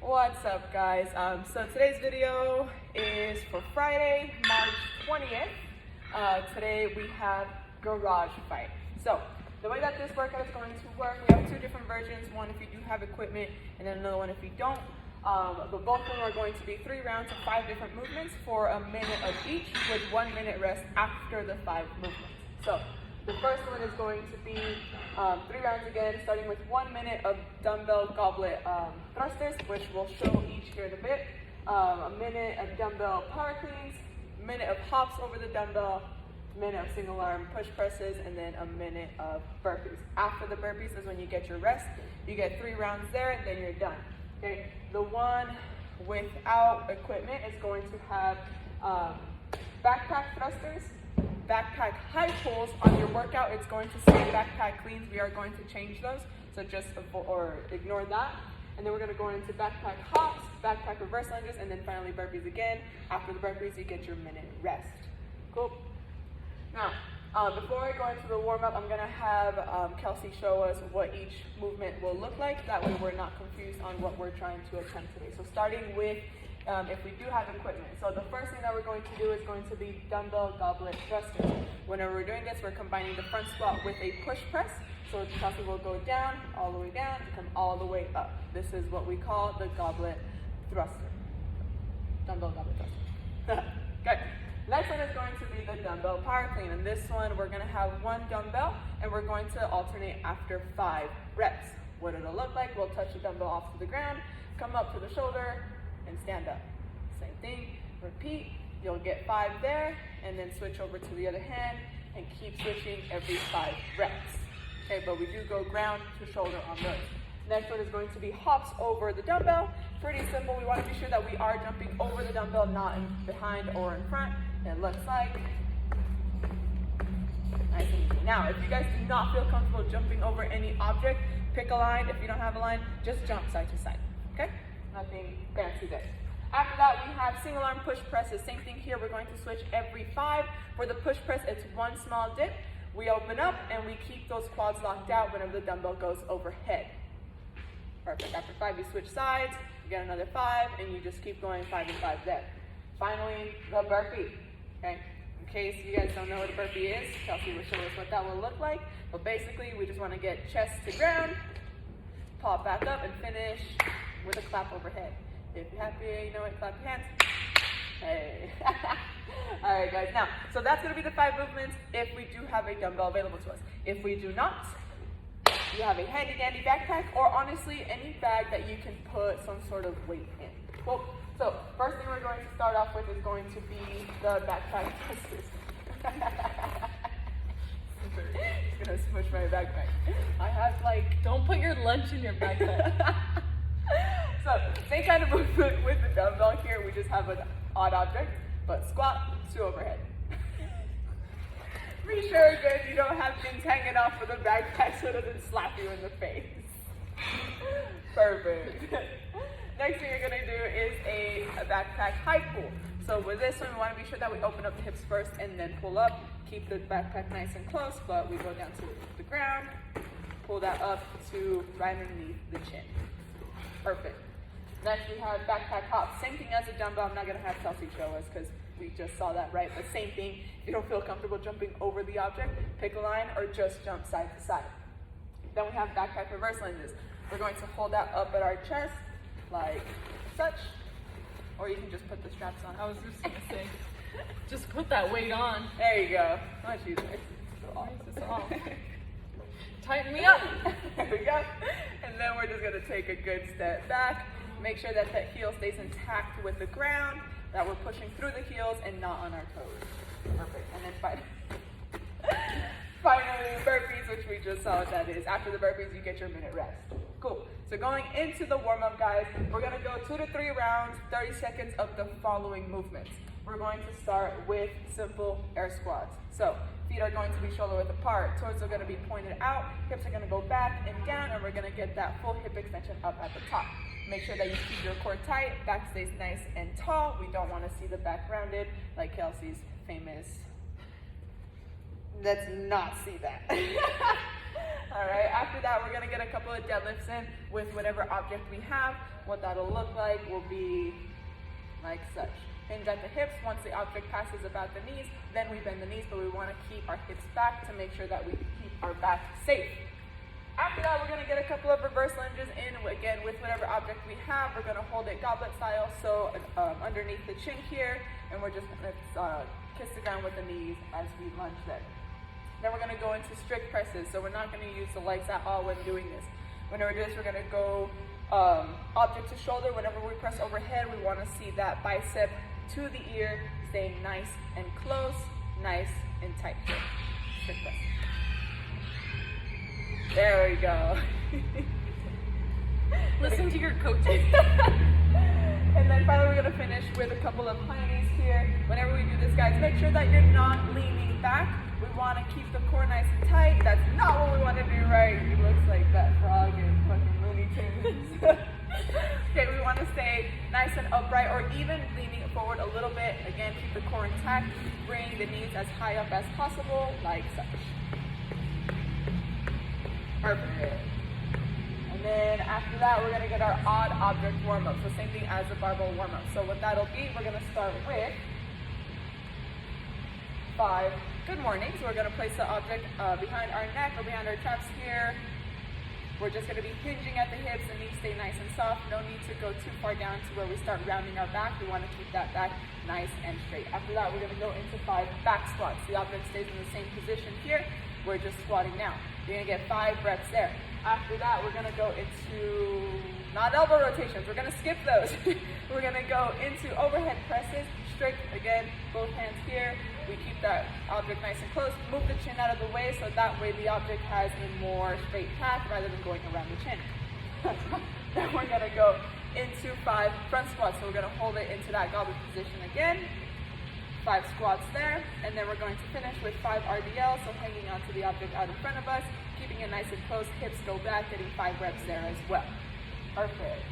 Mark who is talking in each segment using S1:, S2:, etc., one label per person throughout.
S1: What's up, guys? So today's video is for Friday, March 20th. Today we have garage fight. So the way that this workout is going to work, we have two different versions. One if you do have equipment, and then another one if you don't. But both of them are going to be 3 rounds of 5 different movements for a minute of each, with 1 minute rest after the 5 movements. So the first one is going to be 3 rounds again, starting with 1 minute of dumbbell goblet thrusters, which we'll show each here in a bit. A minute of dumbbell power cleans, a minute of hops over the dumbbell, a minute of single arm push presses, and then a minute of burpees. After the burpees is when you get your rest. You get 3 rounds there, and then you're done. Okay. The one without equipment is going to have backpack thrusters, backpack high pulls. On your workout, it's going to say backpack cleans. We are going to change those, so just ignore that. And then we're going to go into backpack hops, backpack reverse lunges, and then finally burpees again. After the burpees, you get your minute rest. Cool. Now, before I go into the warm-up, I'm going to have Kelsey show us what each movement will look like. That way we're not confused on what we're trying to attempt today. So starting with if we do have equipment. So the first thing that we're going to do is going to be dumbbell goblet thrusters. Whenever we're doing this, we're combining the front squat with a push press. So Kelsey will go down, all the way down, and come all the way up. This is what we call the goblet thruster. Dumbbell goblet thruster. Okay. Next one is going to be the dumbbell power clean. And this one, we're going to have 1 dumbbell, and we're going to alternate after 5 reps. What it'll look like, we'll touch the dumbbell off to the ground, come up to the shoulder, and stand up. Same thing, repeat. You'll get 5 there, and then switch over to the other hand, and keep switching every 5 reps. Okay, but we do go ground to shoulder on those. Next one is going to be hops over the dumbbell. Pretty simple. We want to be sure that we are jumping over the dumbbell, not behind or in front. It looks like nice and easy. Now, if you guys do not feel comfortable jumping over any object, pick a line. If you don't have a line, just jump side to side. Okay? Nothing fancy there. After that, we have single arm push presses. Same thing here. We're going to switch every 5. For the push press, it's 1 small dip. We open up and we keep those quads locked out whenever the dumbbell goes overhead. Perfect. After 5, you switch sides, you get another 5, and you just keep going 5 and 5 there. Finally, the burpee. Okay. In case you guys don't know what a burpee is, Kelsey will show us what that will look like. But basically, we just want to get chest to ground, pop back up, and finish with a clap overhead. If you're happy, you know it, clap your hands. Hey. All right, guys. Now, so that's going to be the 5 movements if we do have a dumbbell available to us. If we do not, you have a handy-dandy backpack, or honestly, any bag that you can put some sort of weight in. Cool. So, first thing we're going to start off with is going to be the backpack thrusters. It's gonna smush my backpack. I have
S2: Don't put your lunch in your backpack.
S1: So, same kind of movement with the dumbbell here. We just have an odd object, but squat to overhead. Be sure again you don't have things hanging off of the backpack so it doesn't slap you in the face. Perfect. Next thing you're going to do is a backpack high pull. So with this one, we want to be sure that we open up the hips first and then pull up. Keep the backpack nice and close, but we go down to the ground. Pull that up to right underneath the chin. Perfect. Next we have backpack hops. Same thing as a dumbbell. I'm not going to have Kelsey show us because we just saw that, right? But same thing. If you don't feel comfortable jumping over the object, pick a line or just jump side to side. Then we have backpack reverse lunges. We're going to hold that up at our chest like such, or you can just put the straps on.
S2: I was just going to say, just put that weight on.
S1: There you go. Much easier.
S2: It's off. Tighten me up.
S1: There we go. And then we're just going to take a good step back. Make sure that that heel stays intact with the ground, that we're pushing through the heels and not on our toes. Perfect. And then finally, burpees, which we just saw what that is. After the burpees, you get your minute rest. Cool. So going into the warm-up, guys, we're going to go 2 to 3 rounds, 30 seconds of the following movements. We're going to start with simple air squats. So feet are going to be shoulder width apart. Toes are going to be pointed out. Hips are going to go back and down, and we're going to get that full hip extension up at the top. Make sure that you keep your core tight, back stays nice and tall. We don't want to see the back rounded like Kelsey's famous. Let's not see that. All right, after that, we're gonna get a couple of deadlifts in with whatever object we have. What that'll look like will be like such. Hinge at the hips. Once the object passes about the knees, then we bend the knees, but we wanna keep our hips back to make sure that we keep our back safe. After that, we're gonna get a couple of reverse lunges in, again, with whatever object we have. We're gonna hold it goblet style, so underneath the chin here, and we're just gonna kiss the ground with the knees as we lunge there. Then we're gonna go into strict presses, so we're not gonna use the legs at all when doing this. Whenever we do this, we're gonna go object to shoulder. Whenever we press overhead, we wanna see that bicep to the ear, staying nice and close, nice and tight here. Strict press. There we go.
S2: Listen to your coaches.
S1: And then finally we're gonna finish with a couple of high knees here. Whenever we do this, guys, make sure that you're not leaning back. We wanna keep the core nice and tight. That's not what we wanna do, right? It looks like that frog in fucking Looney Tunes. Okay, we wanna stay nice and upright, or even leaning forward a little bit. Again, keep the core intact. Bring the knees as high up as possible, like such. Perfect. And then after that, we're gonna get our odd object warm-up. So same thing as the barbell warm-up. So what that'll be, we're gonna start with 5 good mornings. We're gonna place the object behind our neck or behind our traps here. We're just gonna be hinging at the hips, and knees stay nice and soft. No need to go too far down to where we start rounding our back. We wanna keep that back nice and straight. After that, we're gonna go into 5 back squats. The object stays in the same position here. We're just squatting now. You're gonna get 5 reps there. After that, we're gonna go into, not elbow rotations, we're gonna skip those. We're gonna go into overhead presses, straight, again, both hands here. We keep that object nice and close. Move the chin out of the way so that way the object has a more straight path rather than going around the chin. Then we're gonna go into 5 front squats. So we're gonna hold it into that goblet position again. 5 squats there, and then we're going to finish with 5 RDLs, so hanging onto the object out in front of us, keeping it nice and close, hips go back, getting 5 reps there as well. Perfect.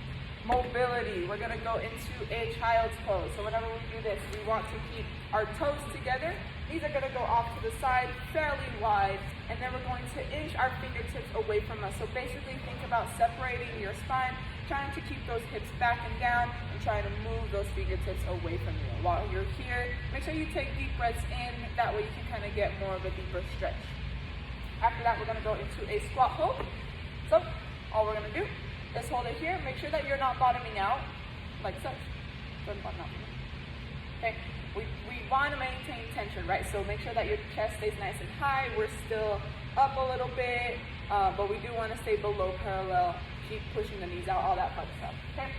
S1: Mobility, we're gonna go into a child's pose. So whenever we do this, we want to keep our toes together. These are gonna go off to the side, fairly wide, and then we're going to inch our fingertips away from us. So basically think about separating your spine, trying to keep those hips back and down, and trying to move those fingertips away from you. While you're here, make sure you take deep breaths in, that way you can kind of get more of a deeper stretch. After that, we're gonna go into a squat hold. So, all we're gonna do is hold it here, make sure that you're not bottoming out, like such. Don't bottom out. Okay, we wanna maintain tension, right? So make sure that your chest stays nice and high. We're still up a little bit, but we do wanna stay below parallel. Keep pushing the knees out, all that fun stuff, okay?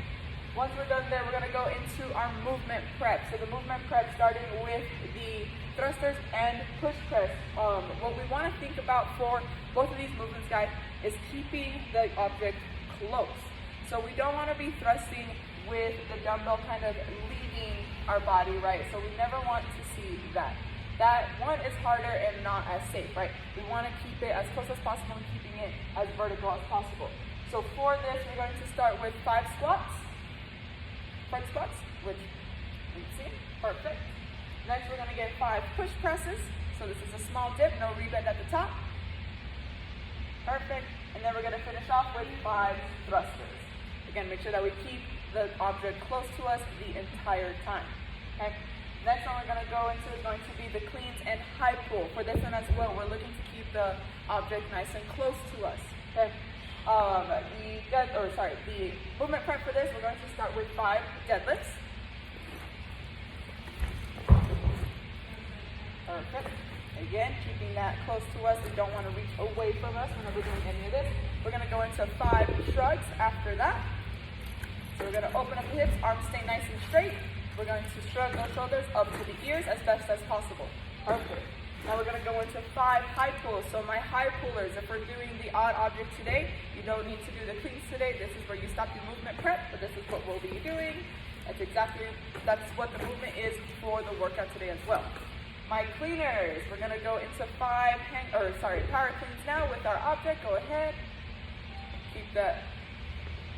S1: Once we're done there, we're gonna go into our movement prep. So the movement prep, starting with the thrusters and push press. What we wanna think about for both of these movements, guys, is keeping the object close. So we don't wanna be thrusting with the dumbbell kind of leaving our body, right? So we never want to see that. That one is harder and not as safe, right? We wanna keep it as close as possible and keeping it as vertical as possible. So for this, we're going to start with 5 squats, front squats, which you see, perfect. Next, we're gonna get 5 push presses. So this is a small dip, no rebend at the top. Perfect. And then we're gonna finish off with 5 thrusters. Again, make sure that we keep the object close to us the entire time, okay? Next one we're gonna go into is going to be the cleans and high pull. For this one as well, we're looking to keep the object nice and close to us, okay? The movement prep for this, we're going to start with 5 deadlifts. Perfect. Again, keeping that close to us. We don't want to reach away from us whenever we're doing any of this. We're going to go into 5 shrugs after that. So we're going to open up the hips, arms stay nice and straight. We're going to shrug those shoulders up to the ears as best as possible. Perfect. Now we're going to go into 5 high pulls. So my high pullers, if we're doing the odd object today, you don't need to do the cleans today. This is where you stop your movement prep, but this is what we'll be doing. That's what the movement is for the workout today as well. My cleaners, we're going to go into 5 power cleans now with our object. Go ahead. Keep that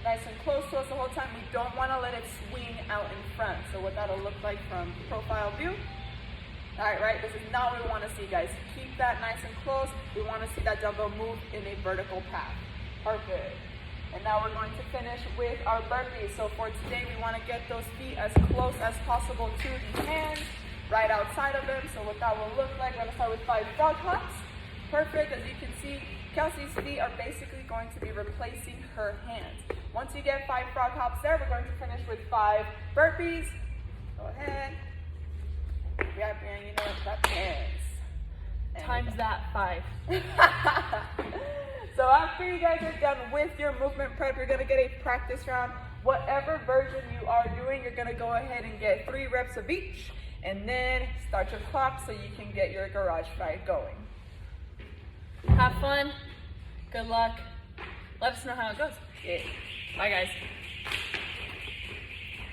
S1: nice and close to us the whole time. We don't want to let it swing out in front. So what that'll look like from profile view. Right? This is not what we want to see, guys. Keep that nice and close. We want to see that dumbbell move in a vertical path. Perfect. And now we're going to finish with our burpees. So for today, we want to get those feet as close as possible to the hands, right outside of them. So what that will look like, we're going to start with 5 frog hops. Perfect. As you can see, Kelsey's feet are basically going to be replacing her hands. Once you get 5 frog hops there, we're going to finish with 5 burpees. Go ahead. Grab your, grab hands.
S2: Times that 5.
S1: So after you guys are done with your movement prep, you're going to get a practice round. Whatever version you are doing, you're going to go ahead and get 3 reps of each. And then start your clock so you can get your garage fight going.
S2: Have fun. Good luck. Let us know how it goes.
S1: Yeah.
S2: Bye, guys.